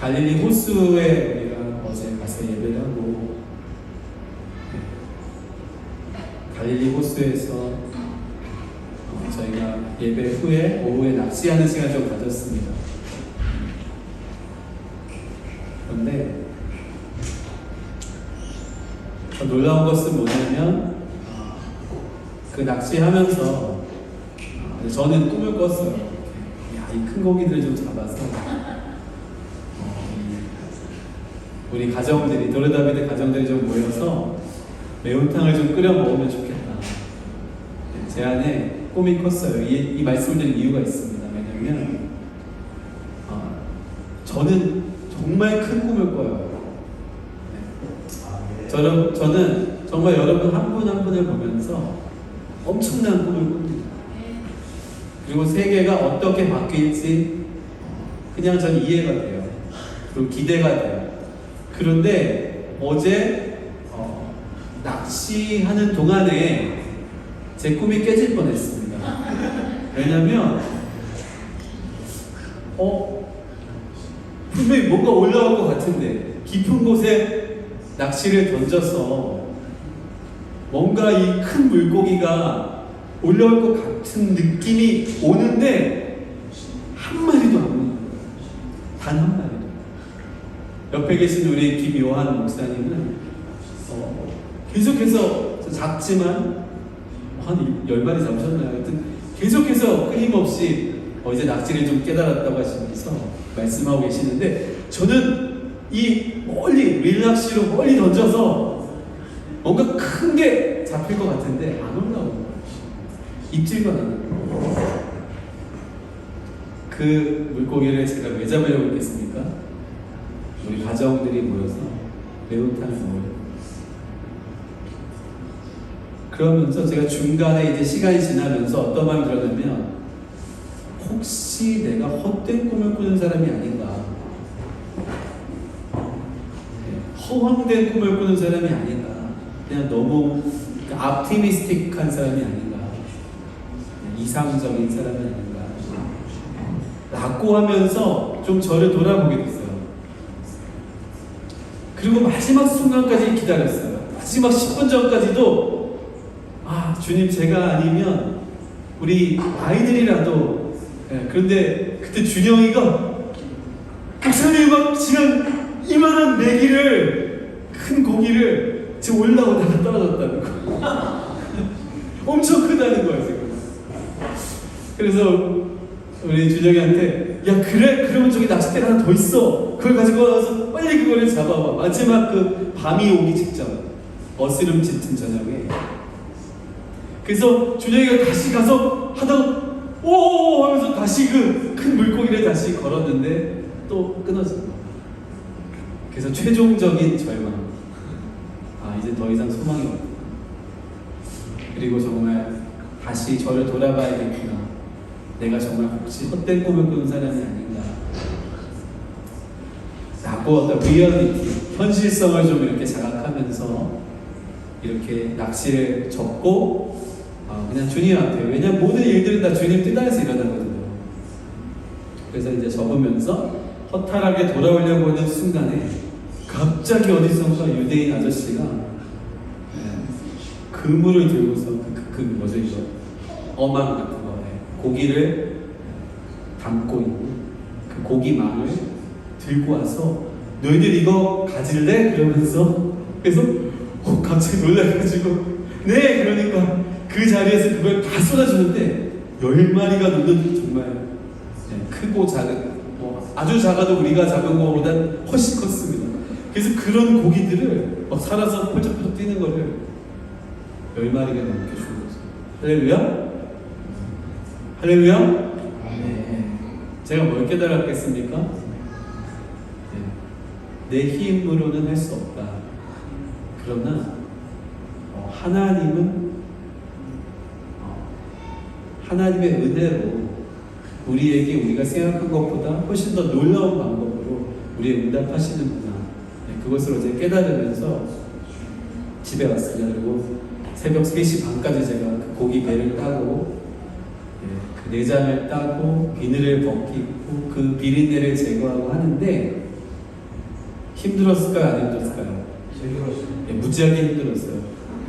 갈릴리 호수에 우리가 어제 가서 예배를 하고, 갈릴리 호수에서 저희가 예배 후에 오후에 낚시하는 시간을 좀 가졌습니다. 그런데 더 놀라운 것은 뭐냐면, 그 낚시하면서 저는 꿈을 꿨어요. 야, 이 큰 고기들을 좀 잡아서 우리 가정들이, 도르다비드 가정들이 좀 모여서 매운탕을 좀 끓여 먹으면 좋겠다. 제 안에 꿈이 컸어요. 이 말씀을 드린 이유가 있습니다. 왜냐면 저는 정말 큰 꿈을 꿔요. 저는 정말 여러분 한 분 한 분을 보면서 엄청난 꿈을 꿉니다. 그리고 세계가 어떻게 바뀔지 그냥 전 이해가 돼요. 그리고 기대가 돼요. 그런데 어제 낚시하는 동안에 제 꿈이 깨질 뻔했습니다. 왜냐면 분명히 뭔가 올라올 것 같은데 깊은 곳에 낚시를 던져서 뭔가 이 큰 물고기가 올라올 것 같은 느낌이 오는데 한 마리도 안 오는 거예요. 단 한 마리도. 옆에 계신 우리 김요한 목사님은 계속해서 작지만 한 10마리 잡으셨나요? 하여튼 계속해서 끊임없이 이제 낚시를 좀 깨달았다고 하시면서 말씀하고 계시는데, 저는 이 멀리 릴낚시로 멀리 던져서 뭔가 큰 게 잡힐 것 같은데 안 올라오는 거예요. 입질만 하는 거예요. 그 물고기를 제가 왜 잡으려고 했겠습니까? 우리 가정들이 모여서 매운탕을 먹어요. 그러면서 제가 중간에 이제 시간이 지나면서 어떤 마음이 들었냐면, 혹시 내가 헛된 꿈을 꾸는 사람이 아닌가, 허황된 꿈을 꾸는 사람이 아닌가, 그냥 너무 앞티미스틱한 사람이 아닌가, 이상적인 사람이 아닌가 라고 하면서 좀 저를 돌아보게 됐어요. 그리고 마지막 순간까지 기다렸어요. 마지막 10분 전까지도 주님, 제가 아니면 우리 아이들이라도, 그런데 그때 준영이가 목사님 막 지금 이만한 메기를, 큰 고기를 지금 올라오다가 떨어졌다는 거. 엄청 크다는 거예요 지금. 그래서 우리 준영이한테, 야 그래? 그러면 저기 낚싯대가 하나 더 있어. 그걸 가지고 와서 빨리 그거를 잡아봐. 마지막 그 밤이 오기 직전, 어스름 짙은 저녁에. 그래서 준영이가 다시 가서 하다가 오 하면서 다시 그 큰 물고기를 다시 걸었는데 또 끊어진 거예요. 그래서 최종적인 절망. 이제 더 이상 소망이 없구나. 그리고 정말 다시 저를 돌아봐야겠구나. 내가 정말 혹시 헛된 꿈을 꾸는 사람이 아닌가 라고 어떤 리얼리티, 현실성을 좀 이렇게 자각하면서 이렇게 낚시를 접고 그냥 주님한테, 왜냐면 모든 일들은 다 주님 뜻 안에서 일어나거든요. 그래서 이제 접으면서 허탈하게 돌아오려고 하는 순간에 갑자기 어디선가 유대인 아저씨가 그물을 들고서 뭐죠 이거? 어망 같은 거, 고기를 담고 있는 그 고기망을 들고 와서 너희들 이거 가질래? 그러면서, 그래서 갑자기 놀라가지고 네! 그러니까 그 자리에서 그걸 다 쏟아주는데 10마리가 넘는 정말 크고 작은, 아주 작아도 우리가 잡은 것보다 훨씬 컸습니다. 그래서 그런 고기들을 막 살아서 펄쩍펄쩍 뛰는 거를 10마리가 넘게 주는 거죠. 할렐루야? 할렐루야? 네. 제가 뭘 깨달았겠습니까? 내 힘으로는 할 수 없다. 그러나 하나님의 은혜로 우리에게 우리가 생각한 것보다 훨씬 더 놀라운 방법으로 우리의 응답하시는구나. 그것을 어제 깨달으면서 집에 왔습니다. 그리고 새벽 3시 반까지 제가 그 고기 배를 따고 그 내장을 따고 비늘을 벗기고 그 비린내를 제거하고 하는데, 힘들었을까요? 안 힘들었을까요? 힘들었어요. 예, 무지하게 힘들었어요.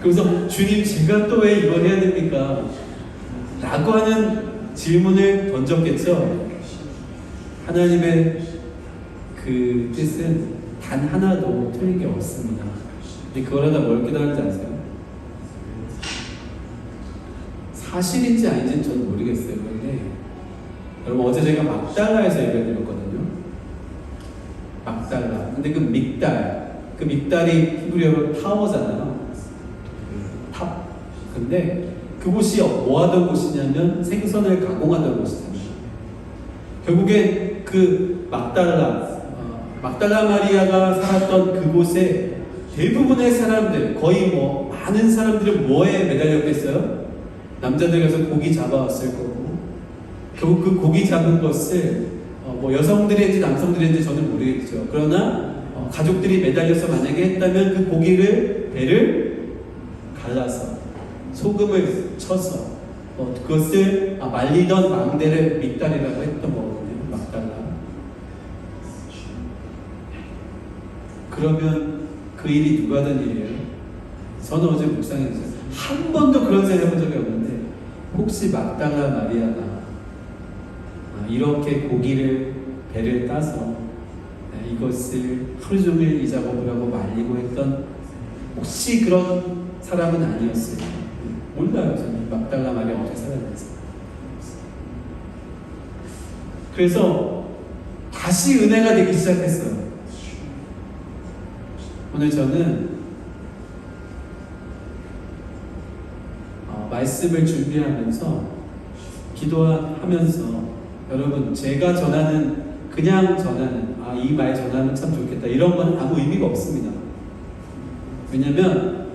그래서 주님 제가 또 왜 이걸 해야 됩니까? 라고 하는 질문을 던졌겠죠. 하나님의 그 뜻은 단 하나도 틀린 게 없습니다. 근데 그걸 하다 뭘 깨달은지 아세요? 사실인지 아닌지는 저는 모르겠어요. 그런데 여러분 어제 제가 막달라에서 예배 드렸거든요. 막달라. 근데 그 믹달이 히브리어로 타워잖아요. 탑. 근데 그곳이 뭐 하던 곳이냐면 생선을 가공하던 곳이잖아요. 결국에 그 막달라 마리아가 살았던 그곳에 대부분의 사람들, 거의 뭐 많은 사람들은 뭐에 매달렸겠어요? 남자들 가서 고기 잡아왔을 거고, 결국 그 고기 잡은 것을 뭐 여성들인지 남성들인지 저는 모르겠죠. 그러나 가족들이 매달려서 만약에 했다면 그 고기를 배를 갈라서 소금을 쳐서 그것을 말리던 망대를 믹달이라고 했던 거거든요. 막달라. 그러면 그 일이 누가 된 일이에요? 저는 어제 묵상했어요. 한 번도 그런 생각 해본 적이 없는데 혹시 막달라 마리아가 이렇게 고기를 배를 따서 이것을 하루 종일 이 작업을 하고 말리고 했던 혹시 그런 사람은 아니었을까? 몰라요. 저는 막달라 마리아 어떻게 살았는지. 그래서 다시 은혜가 되기 시작했어요. 오늘 저는 말씀을 준비하면서 기도하면서 여러분 제가 그냥 전하는 이 말 전하면 참 좋겠다 이런 건 아무 의미가 없습니다. 왜냐면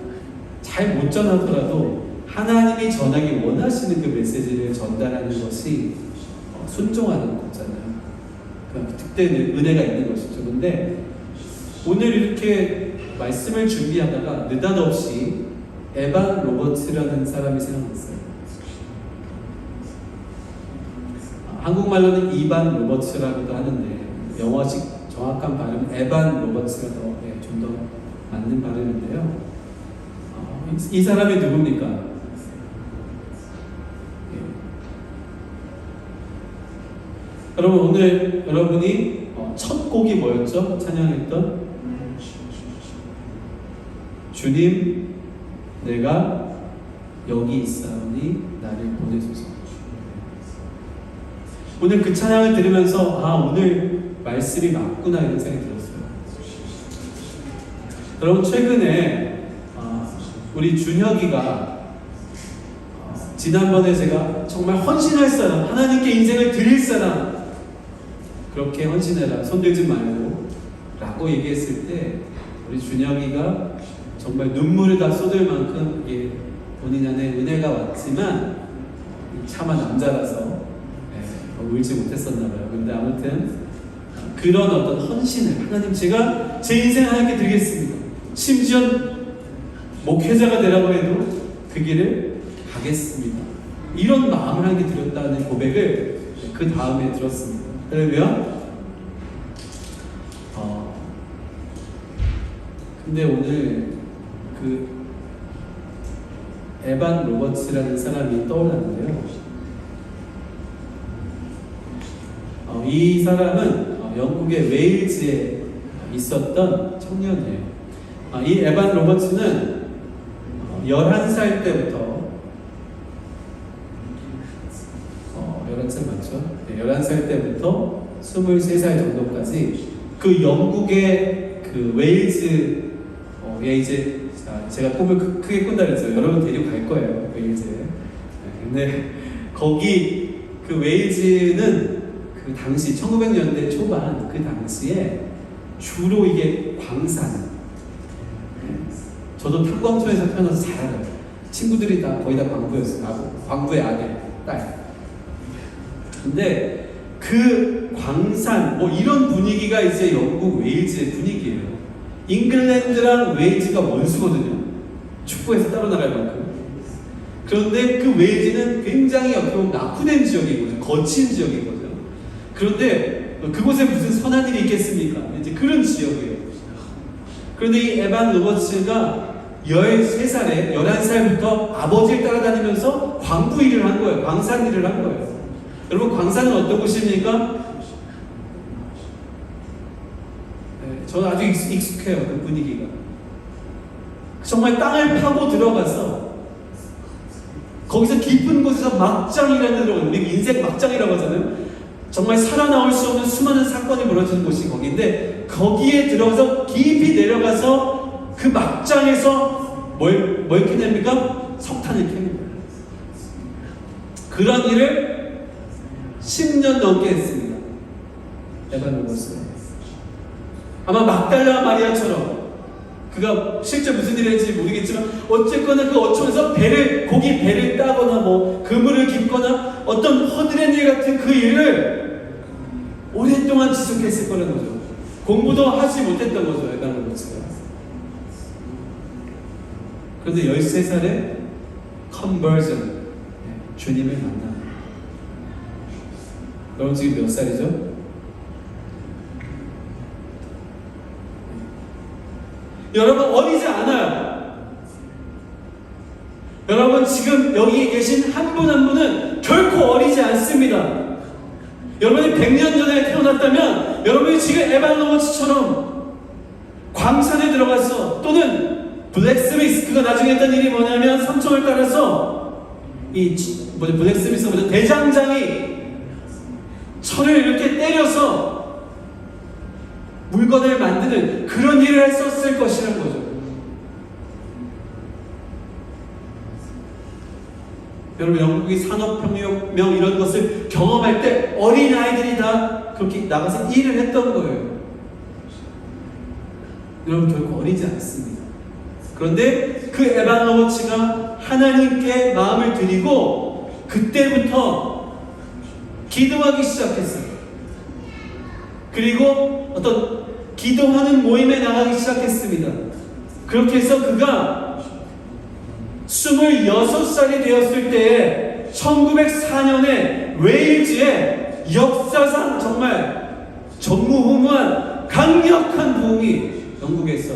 잘 못 전하더라도 하나님이 전하기 원하시는 그 메시지를 전달하는 것이 순종하는 거잖아요. 그러니까 그때 은혜가 있는 것이죠. 근데 오늘 이렇게 말씀을 준비하다가 느닷없이 에반 로버츠라는 사람이 생각났어요. 한국말로는 이반 로버츠라고도 하는데 영어식 정확한 발음은 에반 로버츠가 좀 더 맞는 발음인데요. 이 사람이 누굽니까? 여러분 오늘 여러분이 첫 곡이 뭐였죠? 찬양했던 주님 내가 여기 있사오니 나를 보내소서. 오늘 그 찬양을 들으면서 오늘 말씀이 맞구나 이런 생각이 들었어요. 여러분 최근에 우리 준혁이가 지난번에 제가 정말 헌신할 사람, 하나님께 인생을 드릴 사람 그렇게 헌신해라, 손들지 말고 라고 얘기했을 때 우리 준혁이가 정말 눈물을 다 쏟을 만큼 본인 안에 은혜가 왔지만 차마 남자라서 울지 못했었나봐요. 근데 아무튼 그런 어떤 헌신을 하나님 제가 제 인생 하나님께 드리겠습니다. 심지어 목회자가 되라고 해도 그 길을 가겠습니다. 이런 마음을 하나님께 드렸다는 고백을 그 다음에 들었습니다. 할렐루야. 근데 오늘 그 에반 로버츠라는 사람이 떠올랐는데요. 이 사람은 영국의 웨일즈에 있었던 청년이에요. 이 에반 로버츠는 11살 때부터 11살 맞죠? 네, 11살 때부터 23살 정도까지 그 영국의 그 웨일즈에 이제 제가 꿈을 크게 꾼다 그랬어요. 여러분 데려갈 거예요. 웨일즈에. 근데 거기 그 웨일즈는 그 당시 1900년대 초반 그 당시에 주로 이게 광산. 저도 탐광촌에서 태어나서 잘 알아요. 친구들이 다 거의 다 광부였어요. 광부의 아들, 딸. 근데 그 광산 이런 분위기가 이제 영국 웨일즈의 분위기예요. 잉글랜드랑 웨일즈가 원수거든요. 축구에서 따로 나갈 만큼. 그런데 그 웨일즈는 굉장히 어떻게 보면 낙후된 지역이거든요. 거친 지역이거든요. 그런데 그곳에 무슨 선한 일이 있겠습니까? 이제 그런 지역이에요. 그런데 이 에반 로버츠가 13살에 11살부터 아버지를 따라다니면서 광부 일을 한 거예요. 광산 일을 한 거예요. 여러분, 광산은 어떤 곳입니까? 저는 아주 익숙해요, 그 분위기가. 정말 땅을 파고 들어가서 거기서 깊은 곳에서 막장이라는 데로, 우리 인생 막장이라고 하잖아요. 정말 살아나올 수 없는 수많은 사건이 벌어지는 곳이 거기인데, 거기에 들어가서 깊이 내려가서 그 막장에서 뭘 캐냅니까? 석탄을 캐는 거예요. 그런 일을 10년 넘게 했습니다. 에반 로버츠가. 아마 막달라 마리아처럼 그가 실제 무슨 일을 했는지 모르겠지만 어쨌거나 그 어촌에서 고기 배를 따거나 뭐 그물을 깁거나 어떤 허드렛 일 같은 그 일을 오랫동안 지속했을 거라는 거죠. 공부도 하지 못했던 거죠, 에반 로버츠가. 그런데 13살에 컨버전, 주님을 만나. 여러분 지금 몇 살이죠? 여러분 어리지 않아요. 여러분 지금 여기 계신 한 분 한 분은 결코 어리지 않습니다. 여러분이 100년 전에 태어났다면 여러분이 지금 에반 로버츠처럼 광산에 들어가서, 또는 블랙스미스, 그가 나중에 했던 일이 뭐냐면 삼총을 따라서 블랙스미스 대장장이 철을 이렇게 때려서 물건을 만드는 그런 일을 했었을 것이라는 거죠. 여러분, 영국이 산업혁명 이런 것을 경험할 때 어린아이들이 다 그렇게 나가서 일을 했던 거예요. 여러분, 결코 어리지 않습니다. 그런데 그 에반 로버츠가 하나님께 마음을 드리고 그때부터 기도하기 시작했어요. 그리고 어떤 기도하는 모임에 나가기 시작했습니다. 그렇게 해서 그가 26살이 되었을 때에 1904년에 웨일즈에 역사상 정말 전무후무한 강력한 부흥이 영국에서,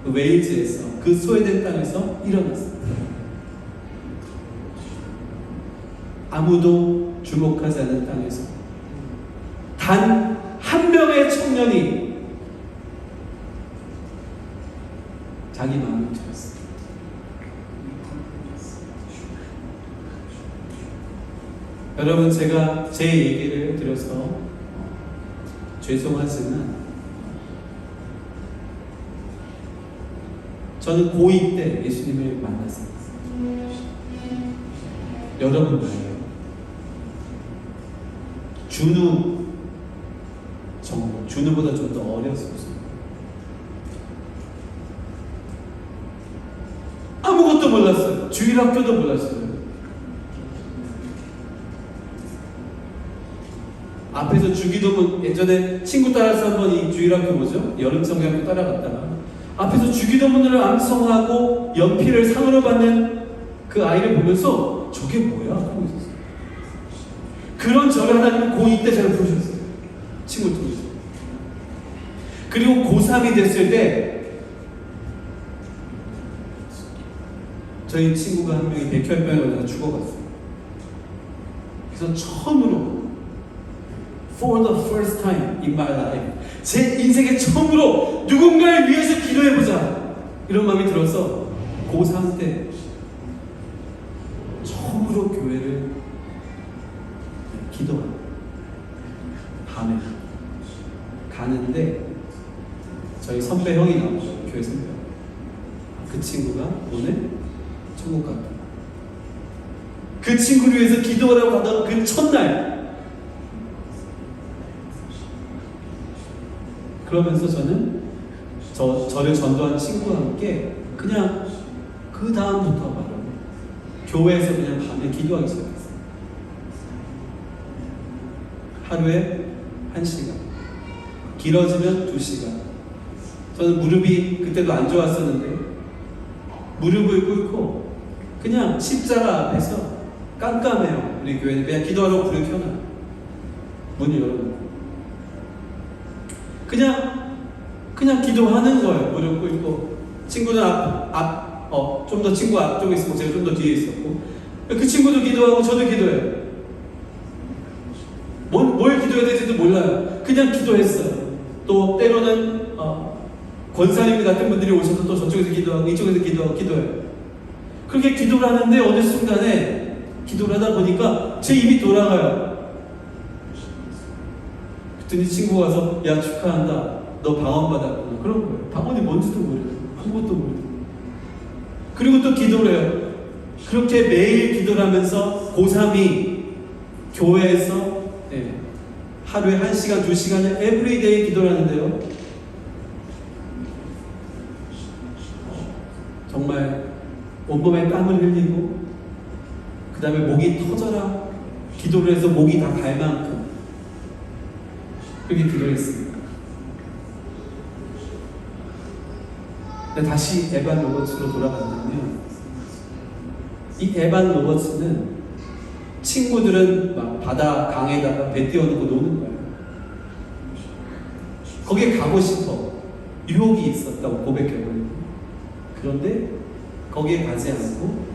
그 웨일즈에서, 그 소외된 땅에서 일어났습니다. 아무도 주목하지 않은 땅에서 단 한 명의 청년이 자기 마음을 들었습니다. 여러분, 제가 제 얘기를 드려서 죄송하지만 저는 고2 때 예수님을 만났습니다. 여러분 말이에요. 준우보다 좀 더 어렸었어요. 아무것도 몰랐어요. 주일학교도 몰랐어요. 앞에서 주기도문, 예전에 친구 따라서 한번 이 주일학교 뭐죠? 여름성경학교 따라갔다가 앞에서 주기도문을 암송하고 연필을 상으로 받는 그 아이를 보면서 저게 뭐야? 하고 있었어요. 그런 저를 하나님은 고2 때 저를 부르셨어요. 친구를 통해서. 그리고 고3이 됐을 때 저희 친구가 한 명이 백혈병에 걸려서 죽어갔어요. 그래서 처음으로 for the first time in my life, 제 인생에 처음으로 누군가를 위해서 기도해보자 이런 마음이 들어서 고3 때 처음으로 교회를 기도하고 밤에 가는데 저희 선배 형이 나오죠. 교회 선배. 그 친구가 오늘 천국 간다. 그 친구를 위해서 기도하라고 하던 그 첫날, 그러면서 저는 저를 전도한 친구와 함께 그냥 그 다음부터 바로 교회에서 그냥 밤에 기도하기 시작했어요. 하루에 1시간, 길어지면 2시간. 저는 무릎이 그때도 안 좋았었는데 무릎을 꿇고 그냥 십자가 앞에서 깜깜해요. 우리 교회는 그냥 기도하라고 불을 켜놔요. 문을 열어놓고 그냥 그냥 기도하는 거예요. 무릎 꿇고. 친구는 좀 더 친구 앞쪽에 있었고 제가 좀 더 뒤에 있었고, 그 친구도 기도하고 저도 기도해요. 뭘 기도해야 될지도 몰라요. 그냥 기도했어요. 또 때로는 권사님 같은 분들이 오셔서 또 저쪽에서 기도하고 이쪽에서 기도해요. 그렇게 기도를 하는데 어느 순간에 기도를 하다 보니까 제 입이 돌아가요. 그랬더니 친구가 와서 야 축하한다. 너 방언받았구나. 그런 거예요. 방언이 뭔지도 모르고 아무것도 모르고. 그리고 또 기도를 해요. 그렇게 매일 기도를 하면서 고3이 교회에서 하루에 1시간, 2시간을 에브리데이 기도를 하는데요. 정말 온몸에 땀을 흘리고 그 다음에 목이 터져라 기도를 해서 목이 다 갈 만큼 그렇게 기도를 했습니다. 근데 다시 에반 로버츠로 돌아간다면 이 에반 로버츠는 친구들은 막 바다 강에다가 배 띄워놓고 노는 거예요. 거기에 가고 싶어. 유혹이 있었다고 고백해버리고. 그런데 거기에 가지 않고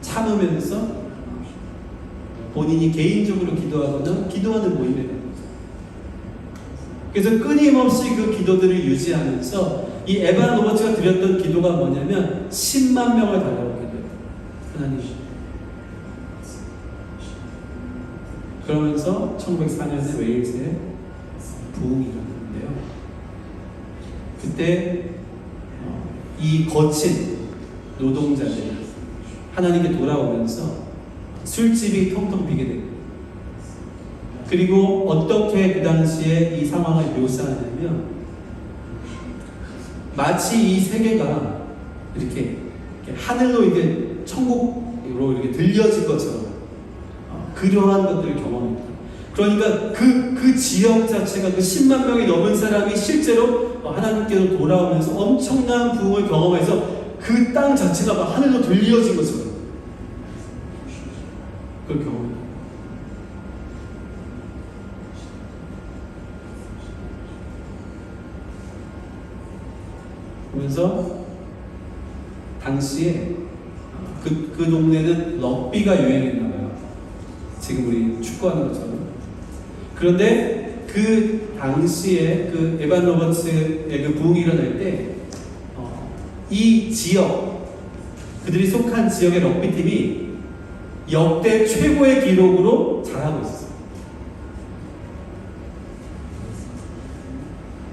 참으면서 본인이 개인적으로 기도하거나 기도하는 모임에 가는 거죠. 그래서 끊임없이 그 기도들을 유지하면서 이 에반 로버츠가 드렸던 기도가 뭐냐면 10만 명을 달라고 기도했다. 하나님. 그러면서 1904년에 웨일즈에 부흥이 일어났는데요. 그때 이 거친 노동자들이 하나님께 돌아오면서 술집이 텅텅 비게 됩니다. 그리고 어떻게 그 당시에 이 상황을 묘사하냐면 마치 이 세계가 이렇게 하늘로 이게 천국으로 이렇게 들려질 것처럼 그러한 것들을 경험합니다. 그러니까 그 지역 자체가 그 10만 명이 넘은 사람이 실제로 하나님께로 돌아오면서 엄청난 부흥을 경험해서 그 땅 자체가 막 하늘로 들려진 것처럼 그걸 경험합니다. 그러면서 당시에 그 동네는 럭비가 유행했나 봐요. 지금 우리 축구하는 것처럼. 그런데 그 당시에 그 에반 로버츠의 그 부흥이 일어날 때 이 지역, 그들이 속한 지역의 럭비팀이 역대 최고의 기록으로 잘하고 있었어요.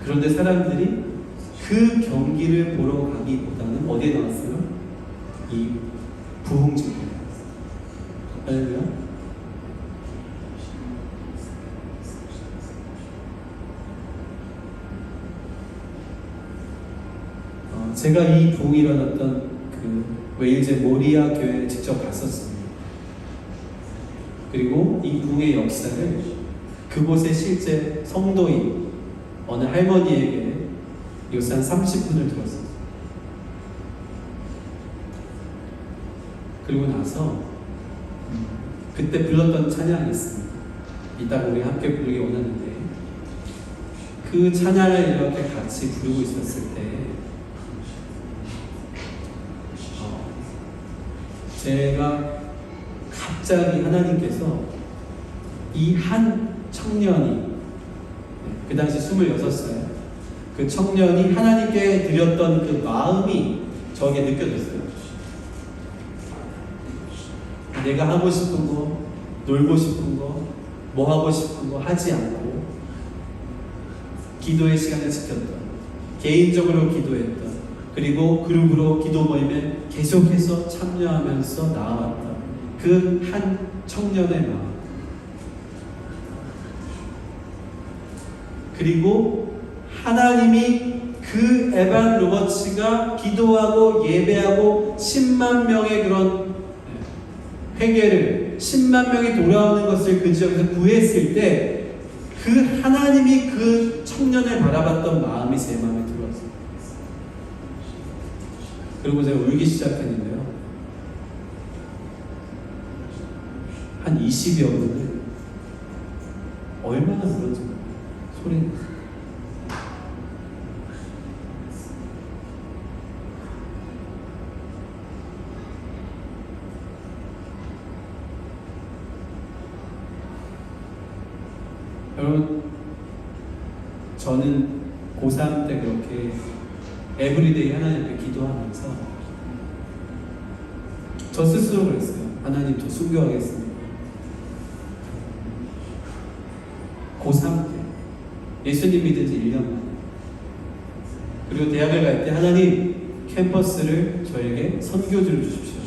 그런데 사람들이 그 경기를 보러 가기보다는 어디에 나왔어요? 이 부흥집에. 할렐루야. 제가 이 부흥이 일어났던 그 웨일즈 모리아 교회에 직접 갔었습니다. 그리고 이 부흥의 역사를 그곳에 실제 성도인 어느 할머니에게 요새 한 30분을 들었어요. 그리고 나서 그때 불렀던 찬양이 있습니다. 이따 우리 함께 부르기 원하는데 그 찬양을 이렇게 같이 부르고 있었을 때 제가 갑자기 하나님께서 이 한 청년이 그 당시 26살 그 청년이 하나님께 드렸던 그 마음이 저에게 느껴졌어요. 내가 하고 싶은 거, 놀고 싶은 거, 뭐 하고 싶은 거 하지 않고 기도의 시간을 지켰던, 개인적으로 기도했던, 그리고 그룹으로 기도 모임에 계속해서 참여하면서 나아왔던 그 한 청년의 마음. 그리고 하나님이 그 에반 로버츠가 기도하고 예배하고 10만 명의 그런 회개를 10만 명이 돌아오는 것을 그 지역에서 구했을 때 그 하나님이 그 청년을 바라봤던 마음이 제 마음에 들어왔어요. 그리고 제가 울기 시작했는데요. 한 20여 분을 얼마나 울었지 소리는 여러분, 저는 고3 때 그렇게 에브리데이 하나님 앞에 기도하면서 저 스스로 그랬어요. 하나님, 저 순교하겠습니다. 고3 때 예수님 믿은 지 1년 만에. 그리고 대학을 갈 때 하나님, 캠퍼스를 저에게 선교지를 주십시오.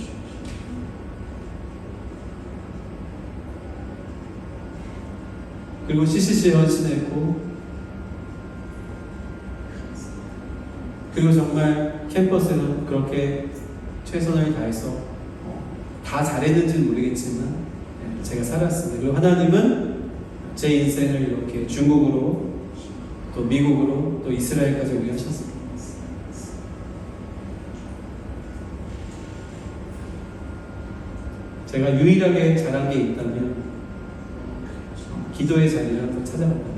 그리고 CCC에 헌신했고, 그리고 정말 캠퍼스는 그렇게 최선을 다해서 다 잘했는지는 모르겠지만 제가 살았습니다. 그리고 하나님은 제 인생을 이렇게 중국으로, 또 미국으로, 또 이스라엘까지 오게 하셨습니다. 제가 유일하게 잘한 게 있다면 기도의 자리를 한번 찾아갑니다.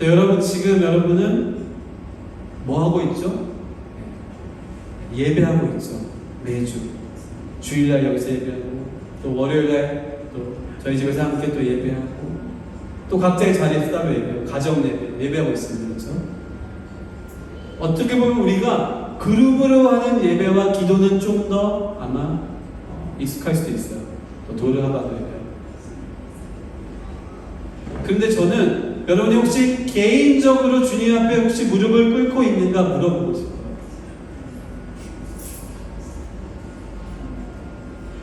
여러분, 지금 여러분은 뭐 하고 있죠? 예배하고 있죠. 매주 주일날 여기서 예배하고, 또 월요일날 또 저희 집에서 함께 또 예배하고, 또 각자의 자리에서 따로 예배하고, 가정 예배하고 있습니다. 그렇죠? 어떻게 보면 우리가 그룹으로 하는 예배와 기도는 좀 더 아마 익숙할 수도 있어요. 또 도르하바도 예배하고. 그런데 저는 여러분이 혹시 개인적으로 주님 앞에 혹시 무릎을 꿇고 있는가 물어보고 싶어요.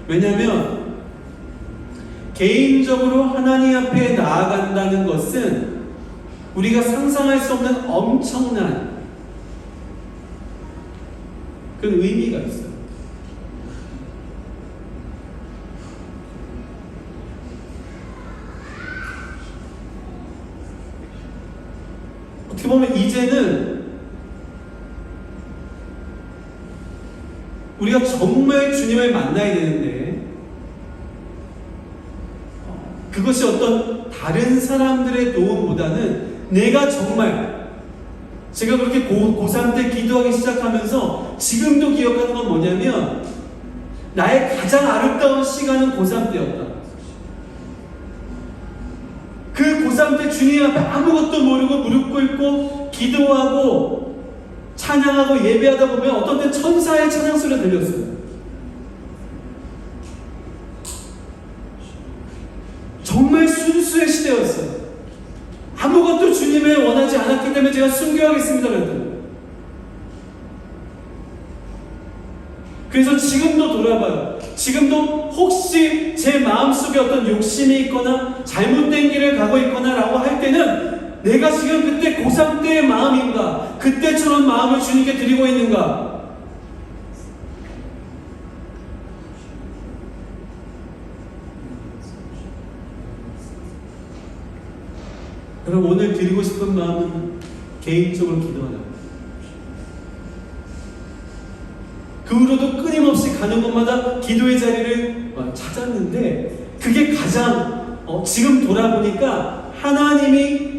왜냐하면 개인적으로 하나님 앞에 나아간다는 것은 우리가 상상할 수 없는 엄청난 그 의미가 있어요. 어떻게 보면 이제는 우리가 정말 주님을 만나야 되는데, 그것이 어떤 다른 사람들의 도움보다는 내가 정말, 제가 그렇게 고3 때 기도하기 시작하면서 지금도 기억하는 건 뭐냐면, 나의 가장 아름다운 시간은 고3 때였다. 그 고3 때 주님 앞에 아무것도 모르고 무릎 꿇고 기도하고 찬양하고 예배하다 보면 어떤 때 천사의 찬양 소리가 들렸어요. 정말 순수의 시대였어요. 아무것도 주님을 원하지 않았기 때문에 제가 순교하겠습니다 그랬더니. 그래서 지금도 돌아봐요. 지금도 혹시 제 마음속에 어떤 욕심이 있거나 잘못된 길을 가고 있거나 라고 할 때는, 내가 지금 그때 고3 때의 마음인가, 그때처럼 마음을 주님께 드리고 있는가. 여러분, 오늘 드리고 싶은 마음은 개인적으로 기도하라. 그 후로도 끊임없이 가는 곳마다 기도의 자리를 찾았는데, 그게 가장 지금 돌아보니까 하나님이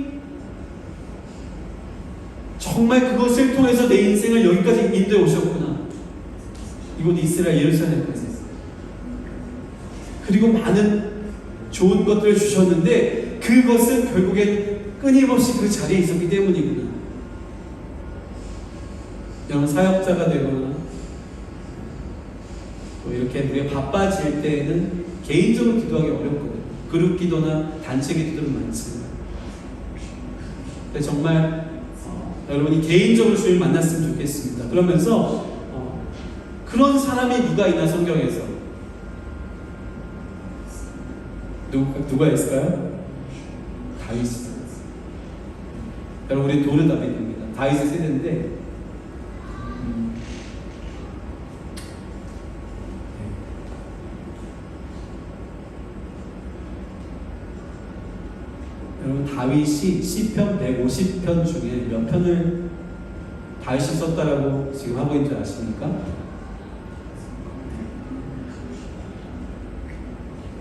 정말 그것을 통해서 내 인생을 여기까지 인도해 오셨구나. 이곳 이스라엘 예루살렘까지. 그리고 많은 좋은 것들을 주셨는데 그것은 결국엔 끊임없이 그 자리에 있었기 때문이구나. 여러분, 사역자가 되거나 또 이렇게 우리가 바빠질 때에는 개인적으로 기도하기 어렵거든요. 그룹 기도나 단체 기도는 많지만, 근데 정말 여러분이 개인적으로 주님을 만났으면 좋겠습니다. 그러면서 그런 사람이 누가 있나 성경에서? 누가 있을까요? 다윗이죠. 여러분, 우리 도르 다윗입니다. 다윗의 세대인데, 여러분, 다윗이 시편 150편 중에 몇 편을 다윗이 썼다라고 지금 하고 있는 줄 아십니까?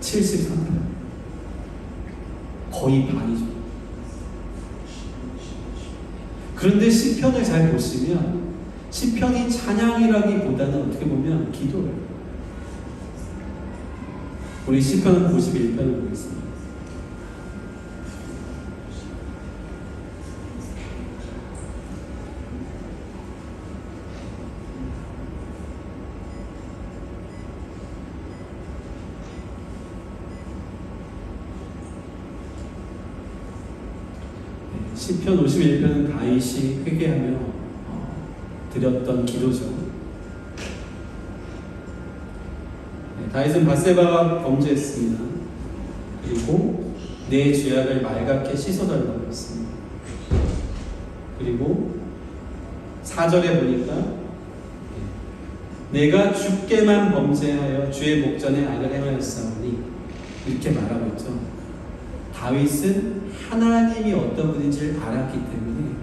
73편. 거의 반이죠. 그런데 시편을 잘 보시면 시편이 찬양이라기보다는 어떻게 보면 기도를. 우리 시편 91편을 보겠습니다. 시편 51편은 다윗이 회개하며 드렸던 기도죠. 다윗은 밧세바와 범죄했습니다. 그리고 내 죄악을 말갛게 씻어달라고 했습니다. 그리고 4절에 보니까 내가 주께만 범죄하여 주의 목전에 악을 행하였사오니 이렇게 말하고 있죠. 다윗은 하나님이 어떤 분인지를 알았기 때문에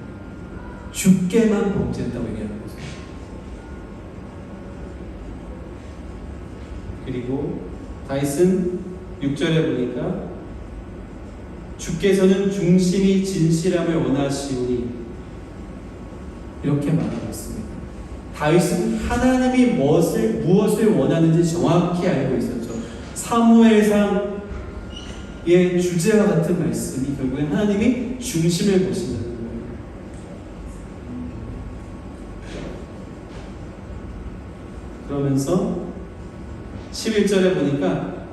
주께만 범죄했다고 얘기하는 거죠. 그리고 다윗은 6절에 보니까 주께서는 중심이 진실함을 원하시오니 이렇게 말하고 있습니다. 다윗은 하나님이 무엇을 원하는지 정확히 알고 있었죠. 사무엘상의 주제와 같은 말씀이 결국엔 하나님이 중심을 보신다는 거예요. 그러면서 11절에 보니까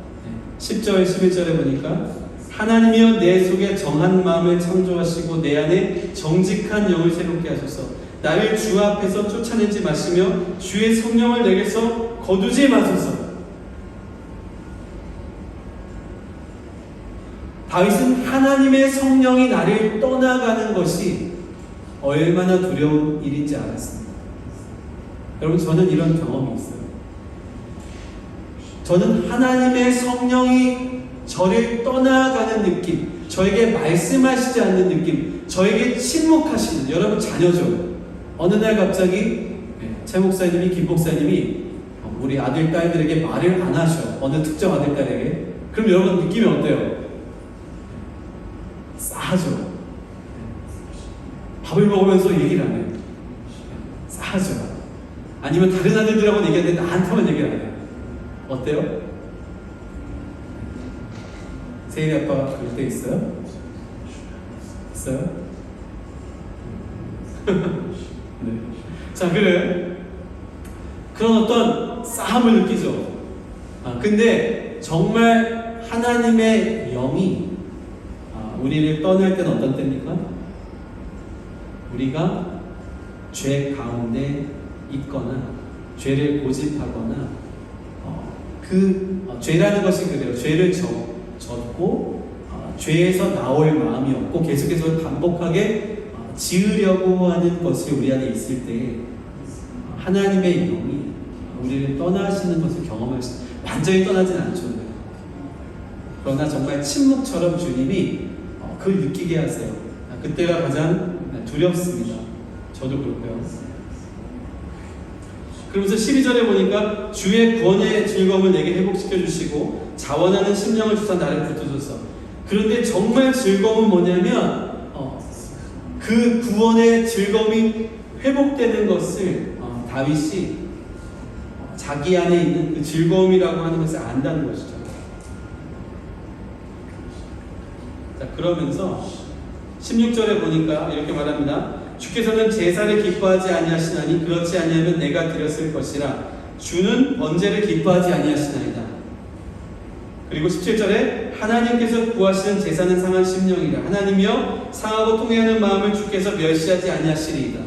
10절 11절에 보니까 하나님이여 내 속에 정한 마음을 창조하시고 내 안에 정직한 영을 새롭게 하소서. 나를 주 앞에서 쫓아내지 마시며 주의 성령을 내게서 거두지 마소서. 다윗은 하나님의 성령이 나를 떠나가는 것이 얼마나 두려운 일인지 알았습니다. 여러분, 저는 이런 경험이 있어요. 저는 하나님의 성령이 저를 떠나가는 느낌, 저에게 말씀하시지 않는 느낌, 저에게 침묵하시는, 여러분 자녀죠. 어느 날 갑자기 최 목사님이, 김 목사님이 우리 아들, 딸들에게 말을 안 하셔. 어느 특정 아들, 딸에게. 그럼 여러분 느낌이 어때요? 싸하죠. 밥을 먹으면서 얘기를 안 해요. 싸하죠. 아니면 다른 아들들하고 얘기하는데 나한테만 얘기를 안 해요. 어때요? 세일이 아빠가 그럴 때 있어요? 있어요? 네. 자, 그래. 그런 어떤 싸함을 느끼죠. 근데 정말 하나님의 영이 우리를 떠날 때는 어떤 때입니까? 우리가 죄 가운데 있거나 죄를 고집하거나 죄라는 것이 그래요. 죄를 졌고 죄에서 나올 마음이 없고 계속해서 반복하게 지으려고 하는 것이 우리 안에 있을 때 하나님의 영이 우리를 떠나시는 것을 경험할 수 있어요. 완전히 떠나진 않죠. 그러나 정말 침묵처럼 주님이 그걸 느끼게 하세요. 그때가 가장 두렵습니다. 저도 그렇고요. 그러면서 12절에 보니까 주의 구원의 즐거움을 내게 회복시켜 주시고 자원하는 심령을 주사 나를 붙여줘서. 그런데 정말 즐거움은 뭐냐면 그 구원의 즐거움이 회복되는 것을 다윗이 자기 안에 있는 그 즐거움이라고 하는 것을 안다는 것이죠. 자, 그러면서 16절에 보니까 이렇게 말합니다. 주께서는 제사를 기뻐하지 아니하시나니 그렇지 아니하면 내가 드렸을 것이라. 주는 번제를 기뻐하지 아니하시나이다. 그리고 17절에 하나님께서 구하시는 제사는 상한 심령이라. 하나님이여 상하고 통회하는 마음을 주께서 멸시하지 아니하시리이다.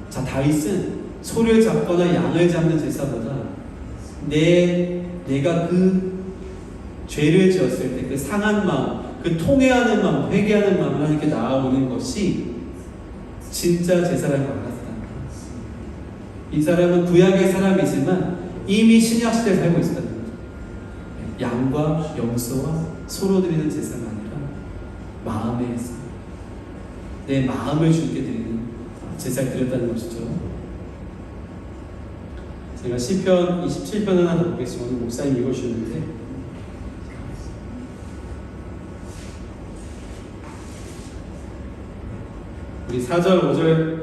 자, 다윗은 소를 잡거나 양을 잡는 제사보다 내가 그 죄를 지었을 때 그 상한 마음, 그 통회하는 마음, 회개하는 마음을 하나님께 나아오는 것이 진짜 제사라는 걸 알았다. 이 사람은 구약의 사람이지만 이미 신약 시대에 살고 있었다는 거죠. 양과 염소와 소로 드리는 제사가 아니라 마음의 제사, 내 마음을 주님께 드리는 제사를 드렸다는 것이죠. 제가 시편 27편 하나 더 보겠습니다. 오늘 목사님 읽어주셨는데 우리 4절, 5절,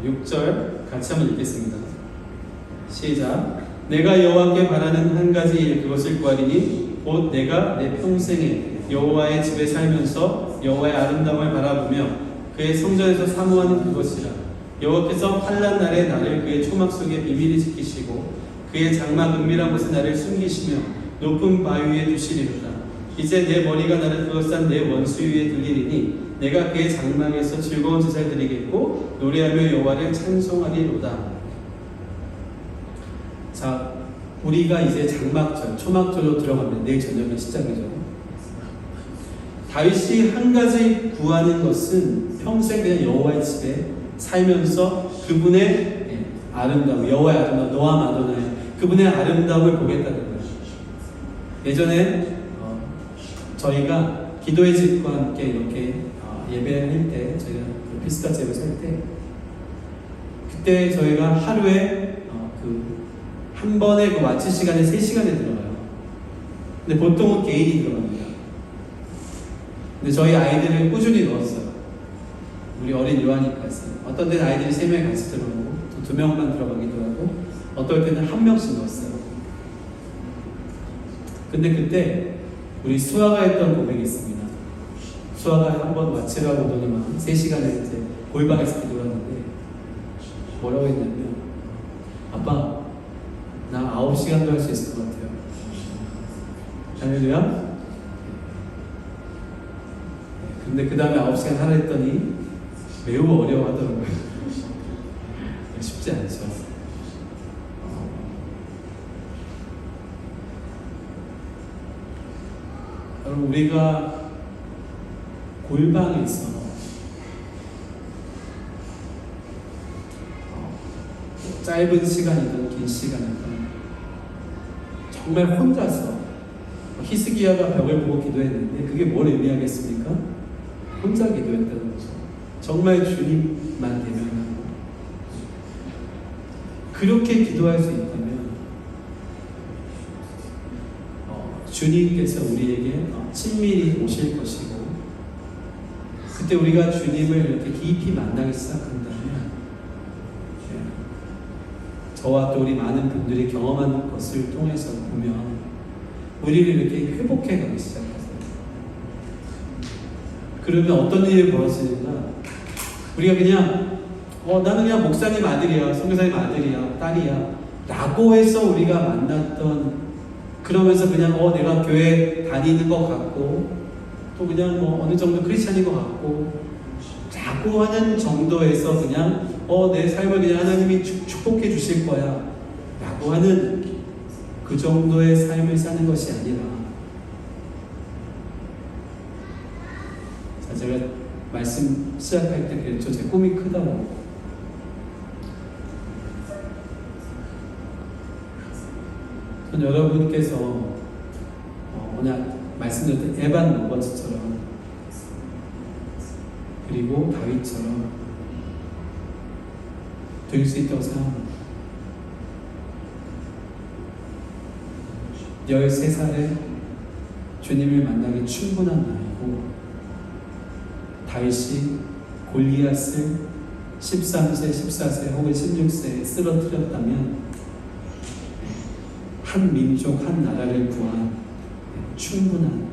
6절 같이 한번 읽겠습니다. 시작. 내가 여호와께 바라는 한 가지 일 그것을 구하리니 곧 내가 내 평생에 여호와의 집에 살면서 여호와의 아름다움을 바라보며 그의 성전에서 사모하는 그것이라. 여호와께서 환난 날에 나를 그의 초막 속에 비밀히 지키시고 그의 장막 은밀한 곳에 나를 숨기시며 높은 바위 위에 두시리로다. 이제 내 머리가 나를 둘러싼 내 원수 위에 들리리니 내가 그의 장막에서 즐거운 제사를 드리겠고 노래하며 여호와를 찬송하리로다. 자, 우리가 이제 장막절, 초막절로 들어가면 내일 저녁에 시작이죠. 다윗이 한 가지 구하는 것은 평생 그냥 여호와의 집에 살면서 그분의 아름다움, 여호와의 아름다움, 노암 아도나이, 그분의 아름다움을 보겠다는 거예요. 예전에 저희가 기도의 집과 함께 이렇게 예배할 때, 저희가 피스타 집에서 할 때, 그때 저희가 하루에 한 번에 그 마치 시간에 3시간에 들어가요. 근데 보통은 개인이 들어갑니다. 근데 저희 아이들을 꾸준히 넣었어요. 우리 어린 요한이까지. 어떤 때는 아이들이 3명이 같이 들어오고, 또 2명만 들어가기도 하고, 어떨 때는 1명씩 넣었어요. 근데 그때 우리 수아가 했던 고백이 있습니다. 수아가 한번 마치라고 오더니만 3시간에 이제 골방에서 기도를 하는데 뭐라고 했냐면, 아빠, 나 9시간도 할 수 있을 것 같아요. 할렐루야? 근데 그 다음에 9시간 하라 했더니 매우 어려워하더라고요. 쉽지 않죠. 여러분, 우리가 골방에서 짧은 시간이든 긴 시간이든 정말 혼자서 히스기야가 벽을 보고 기도했는데 그게 뭘 의미하겠습니까? 혼자 기도했다는 거죠. 정말 주님만 대면하고 그렇게 기도할 수 있다면 주님께서 우리에게 친밀히 오실 것이고 그때 우리가 주님을 이렇게 깊이 만나기 시작한다면 저와 또 우리 많은 분들이 경험한 것을 통해서 보면 우리를 이렇게 회복해 가기 시작하세요. 그러면 어떤 일이 벌어지는가? 우리가 그냥 나는 그냥 목사님 아들이야, 선교사님 아들이야, 딸이야 라고 해서 우리가 만났던, 그러면서 그냥 내가 교회 다니는 것 같고 또 그냥 어느 정도 크리스찬인 것 같고 라고 하는 정도에서 그냥 내 삶을 그냥 하나님이 축복해 주실 거야 라고 하는 그 정도의 삶을 사는 것이 아니라, 자, 제가 말씀 시작할 때 그랬죠. 제 꿈이 크다고. 전 여러분께서 오늘 말씀드렸던 에반 로버츠처럼 그리고 다윗처럼 될 수 있다고 생각합니다. 13살에 주님을 만나기 충분한 나이고, 다윗이 골리앗을 13세, 14세 혹은 16세에 쓰러뜨렸다면 한 민족, 한 나라를 구한 충분한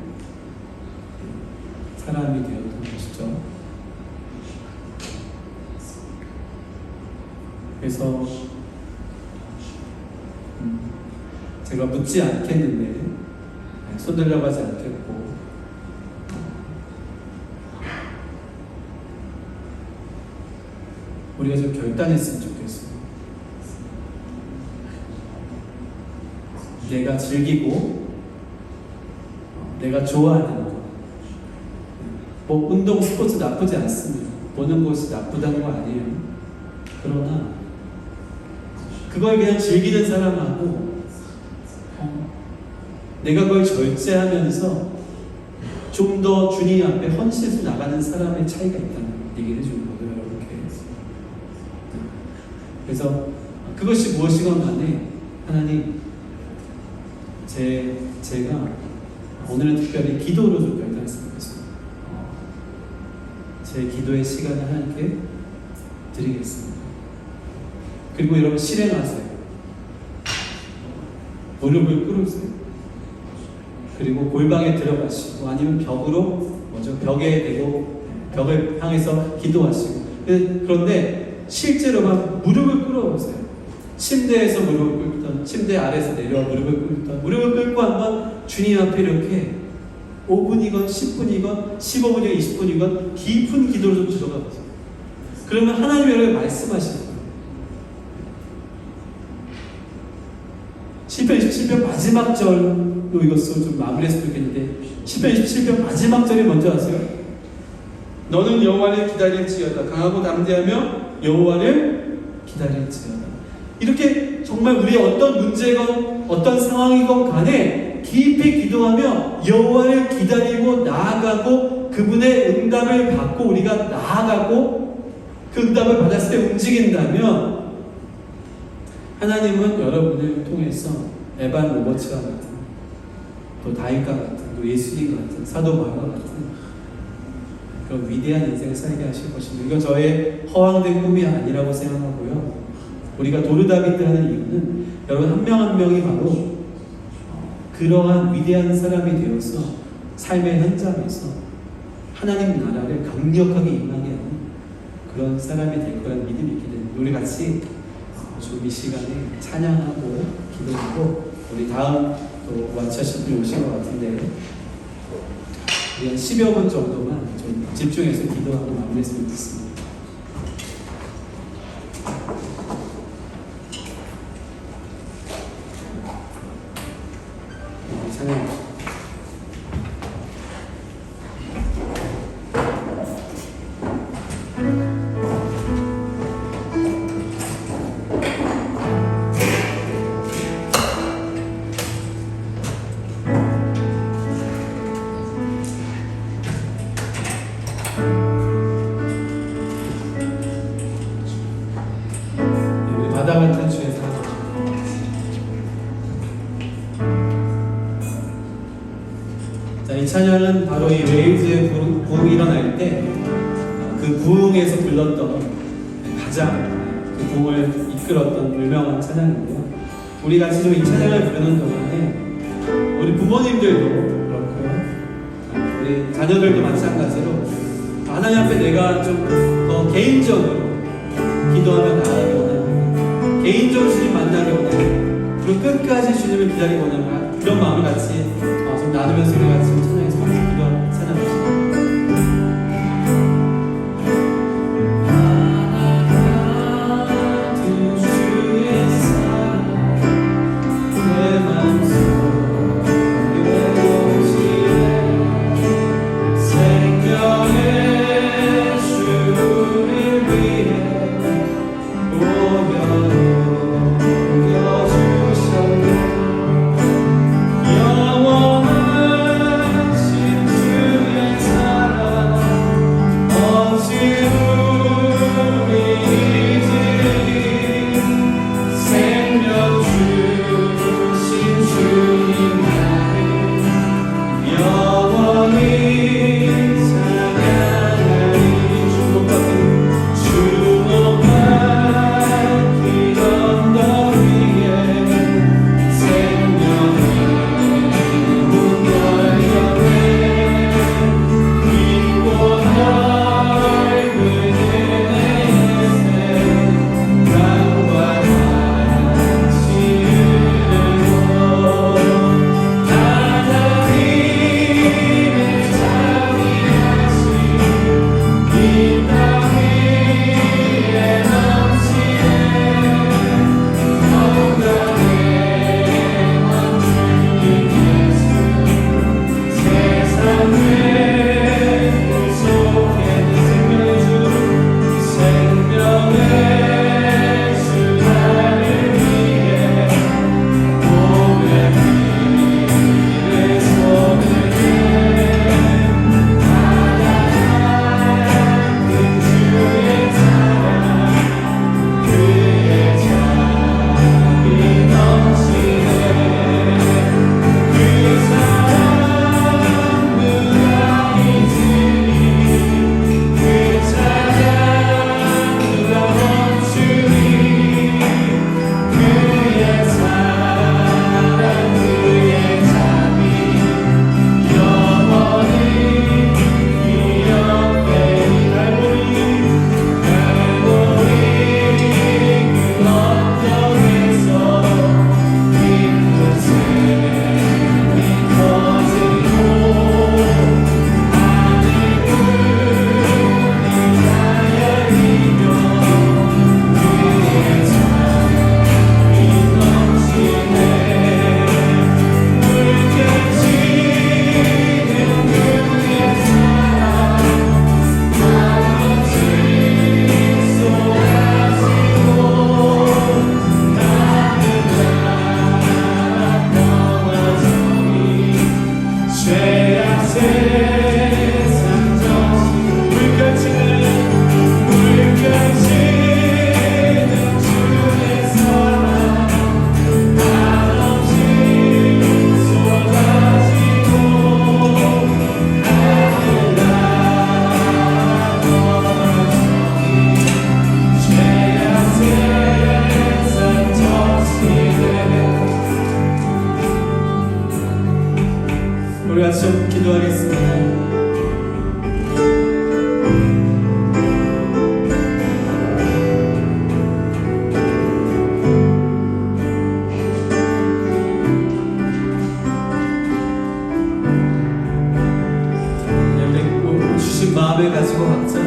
사람이 되었던 것이죠. 그래서 제가 묻지 않겠는데, 손들려고 하지 않겠고, 우리가 좀 결단했으면 좋겠어요. 내가 즐기고 내가 좋아하는 것, 운동, 스포츠 나쁘지 않습니다. 보는 것이 나쁘다는 거 아니에요. 그러나 그걸 그냥 즐기는 사람하고 내가 그걸 절제하면서 좀 더 주님 앞에 헌신해서 나가는 사람의 차이가 있다는 얘기를 해주는 거예요, 이렇게. 그래서 그것이 무엇이건 간에 하나님, 제가 오늘은 특별히 기도로 좀 결단했으면 좋겠습니다. 제 기도의 시간을 하나님께 드리겠습니다. 그리고 여러분 실행하세요. 무릎을 꿇으세요. 그리고 골방에 들어가시고 아니면 벽에 대고 벽을 향해서 기도하시고. 그런데 실제로 막 무릎을 꿇어보세요. 침대에서 무릎을 꿇던, 침대 아래에서 내려와 무릎을 꿇던, 무릎을 꿇고 한번 주님 앞에 이렇게 5분이건 10분이건 15분이건 20분이건 깊은 기도로 좀 들어가 보세요. 그러면 하나님이 여러분에게 말씀하실 거예요. 시편 27편 마지막 절로 이것을 좀 마무리했으면 좋겠는데, 시편 27편 마지막 절이 뭔지 아세요? 너는 여호와를 기다릴지어다. 강하고 담대하며 여호와를 기다릴지어다. 이렇게 정말 우리의 어떤 문제건 어떤 상황이건 간에 깊이 기도하며 여호와를 기다리고 나아가고 그분의 응답을 받고 우리가 나아가고 그 응답을 받았을 때 움직인다면 하나님은 여러분을 통해서 에반 로버츠와 같은, 또 다윗과 같은, 또 예수님과 같은, 사도 바울과 같은 그런 위대한 인생을 살게 하실 것입니다. 이건 저의 허황된 꿈이 아니라고 생각하고요. 우리가 도르다비드 하는 이유는 여러분 한 명 한 명이 바로 그러한 위대한 사람이 되어서 삶의 현장에서 하나님 나라를 강력하게 임하게 하는 그런 사람이 될 거라는 믿음이 있기 때문에 우리 같이 좀 이 시간에 찬양하고 기도하고 우리 다음 또 완차신 분이 오신 것 같은데 우리 한 10여 분 정도만 좀 집중해서 기도하고 마무리했으면 좋겠습니다. 찬양. 바다 같은 주의 사랑. 자, 이 찬양은 바로 이 웨일즈의 부흥이 일어날 때 그 부흥에서 불렀던 가장 그 부흥을 이끌었던 유명한 찬양인데요. 우리 같이 좀 이 찬양을 부르는 동안에 우리 부모님들도 그렇고요, 우리 자녀들도 마찬가지로 하나님 앞에 내가 좀 더 개인적으로 기도하며 나아가기 원합니다. 개인적으로 주님 만나기 원합니다. 그리고 끝까지 주님을 기다리기 원합니다. 그런 마음을 같이 좀 나누면서 우리 같이 찬양해서 기도하고 찬양합시다. 영원한 마음을 가지고 각자